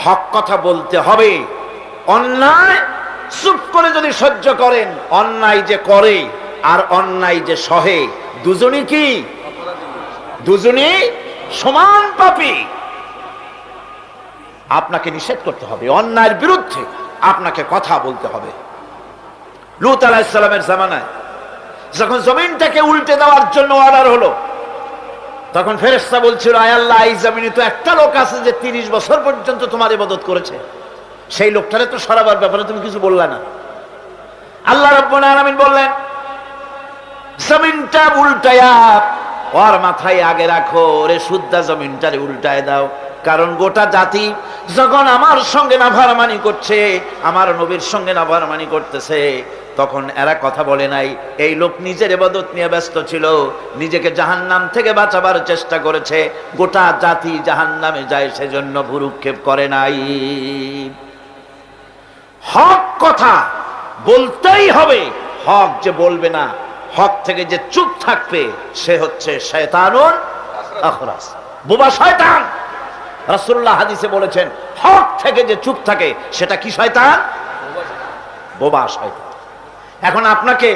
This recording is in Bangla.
হক কথা বলতে হবে। অন্যায় চুপ করে যদি সহ্য করেন, অন্যায় যে করে আর অন্যায় যে সহে, দুজনই কি? দুজনই সমান পাপী। আপনাকে নিষেধ করতে হবে, অন্যায়ের বিরুদ্ধে আপনাকে কথা বলতে হবে। লূত আলাইহিস সালামের জামানায় যখন জমিনটাকে উল্টে দেওয়ার জন্য অর্ডার হলো, তখন ফেরেশতা বলছিল, আয় আল্লাহ, এই জমিনে তো একটা লোক আছে যে 30 বছর পর্যন্ত তোমার ইবাদত করেছে, সেই লোকটারে তো সরাবার ব্যাপারে তুমি কিছু বললা না। আল্লাহ রাব্বুল আলামিন বললেন, জমিনটা উল্টায়া ওর মাথায় আগে রাখো, ওরে শুদ্ধা জমিনটারে উল্টায় দাও। কারণ গোটা জাতি যখন আমার সঙ্গে নাফরমানি করছে, আমার নবীর সঙ্গে নাফরমানি করতেছে, তখন এরা কথা বলে নাই। এই লোক নিজের ইবাদত নিয়ে ব্যস্ত ছিল, নিজেকে জাহান্নাম থেকে বাঁচাবার চেষ্টা করেছে। গোটা জাতি জাহান্নামে যায়, সেজন্য ভুরুক্ষেপ করে নাই। হক কথা বলতেই হবে। হক যে বলবে না, হক থেকে যে চুপ থাকবে, সে হচ্ছে শয়তানুন আখরাস, বোবা শয়তান। রাসূলুল্লাহ হাদিসে বলেছেন, হক থেকে যে চুপ থাকে সেটা কি শয়তান? বোবা শয়তান। এখন আপনাকে